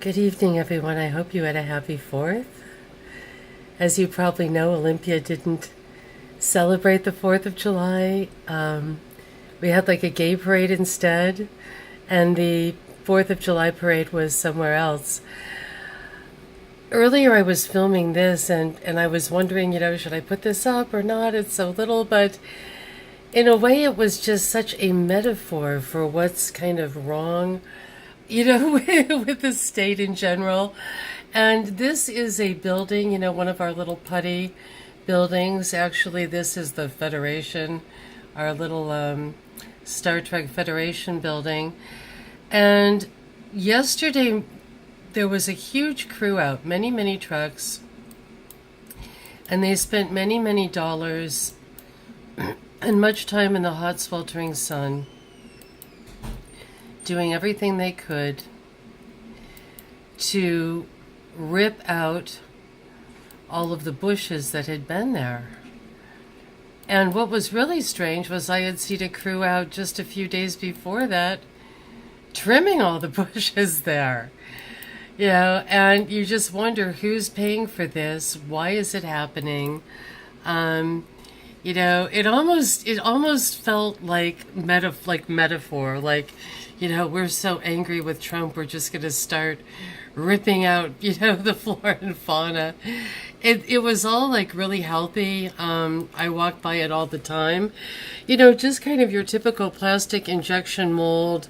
Good evening, everyone. I hope you had a happy 4th. As you probably know, Olympia didn't celebrate the 4th of July. We had like a gay parade instead, and the 4th of July parade was somewhere else. Earlier, I was filming this, and I was wondering, should I put this up or not? It's so little, but in a way, it was just such a metaphor for what's kind of wrong with the state in general. And this is a building, one of our little putty buildings. Actually, this is the Federation, our little Star Trek Federation building. And yesterday, there was a huge crew out, many, many trucks, and they spent many, many dollars and much time in the hot, sweltering sun doing everything they could to rip out all of the bushes that had been there. And what was really strange was I had seen a crew out just a few days before that trimming all the bushes there. And you just wonder who's paying for this, why is it happening? It almost felt like metaphor, we're so angry with Trump, we're just going to start ripping out, the flora and fauna. It was all like really healthy. I walk by it all the time. Just kind of your typical plastic injection mold,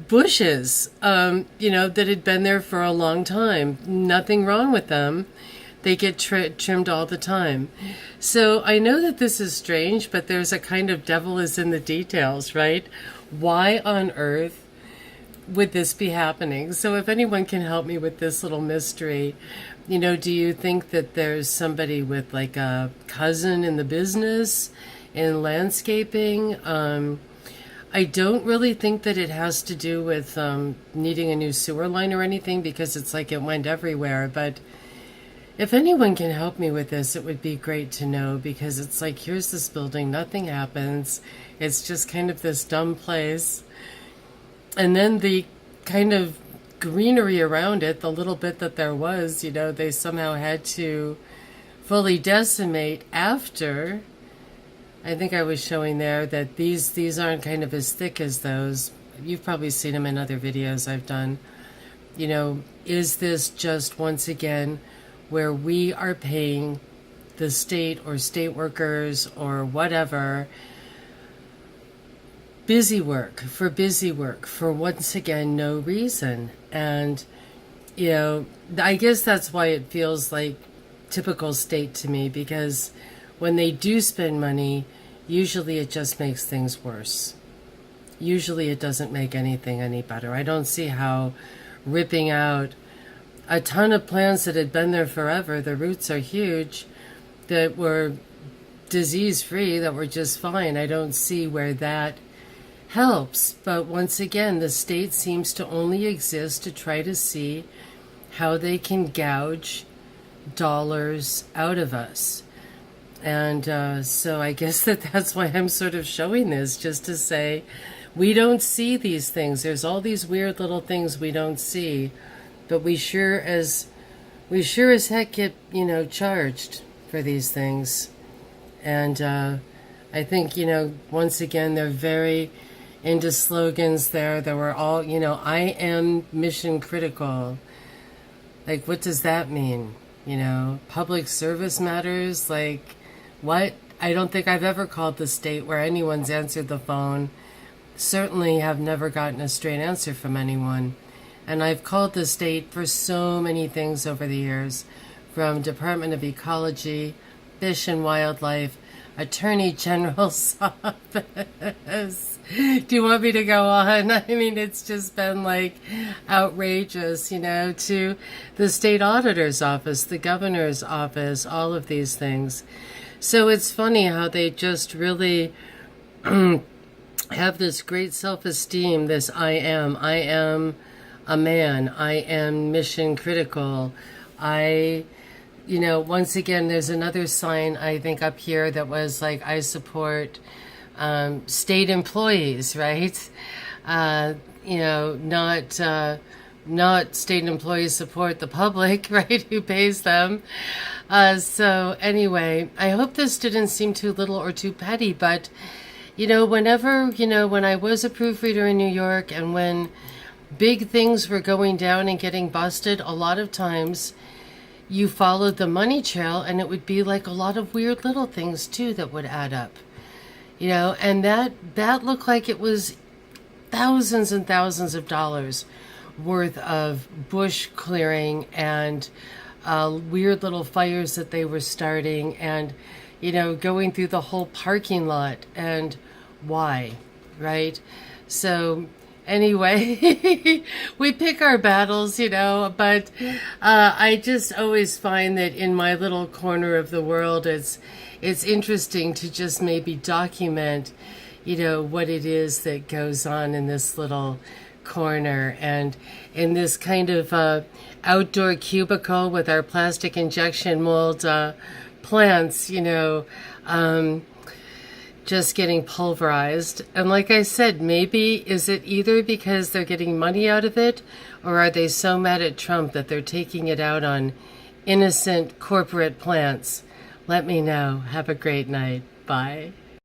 bushes, that had been there for a long time. Nothing wrong with them. They get trimmed all the time. So I know that this is strange, but there's a kind of devil is in the details, right? Why on earth would this be happening? So if anyone can help me with this little mystery, do you think that there's somebody with like a cousin in the business, in landscaping? I don't really think that it has to do with needing a new sewer line or anything, because it's like it went everywhere. But if anyone can help me with this, it would be great to know, because it's like, here's this building, nothing happens. It's just kind of this dumb place. And then the kind of greenery around it, the little bit that there was, they somehow had to fully decimate after. I think I was showing there that these aren't kind of as thick as those. You've probably seen them in other videos I've done. Is this just once again where we are paying the state or state workers or whatever busy work for once again no reason? And I guess that's why it feels like typical state to me, because when they do spend money, usually it just makes things worse. Usually it doesn't make anything any better. I don't see how ripping out a ton of plants that had been there forever, the roots are huge, that were disease-free, that were just fine. I don't see where that helps. But once again, the state seems to only exist to try to see how they can gouge dollars out of us. And so I guess that's why I'm sort of showing this, just to say we don't see these things. There's all these weird little things we don't see. But we sure as heck get, charged for these things. And I think, once again, they're very into slogans there. There were all, I am mission critical. Like, what does that mean? Public service matters? Like, what? I don't think I've ever called the state where anyone's answered the phone. Certainly have never gotten a straight answer from anyone. And I've called the state for so many things over the years, from Department of Ecology, Fish and Wildlife, Attorney General's office. Do you want me to go on? I mean, it's just been like outrageous, to the state auditor's office, the governor's office, all of these things. So it's funny how they just really have this great self-esteem, this I am a man, I am mission critical. Once again, there's another sign, I think, up here that was like, I support state employees, right? Not not state employees support the public, right, who pays them. So anyway, I hope this didn't seem too little or too petty, but, whenever, when I was a proofreader in New York and when big things were going down and getting busted, a lot of times you followed the money trail and it would be like a lot of weird little things too that would add up, and that looked like it was thousands and thousands of dollars worth of bush clearing and weird little fires that they were starting and, going through the whole parking lot and why, right? So anyway, we pick our battles, but I just always find that in my little corner of the world, it's interesting to just maybe document, what it is that goes on in this little corner and in this kind of outdoor cubicle with our plastic injection mold plants, just getting pulverized. And like I said, maybe is it either because they're getting money out of it, or are they so mad at Trump that they're taking it out on innocent corporate plants? Let me know. Have a great night. Bye.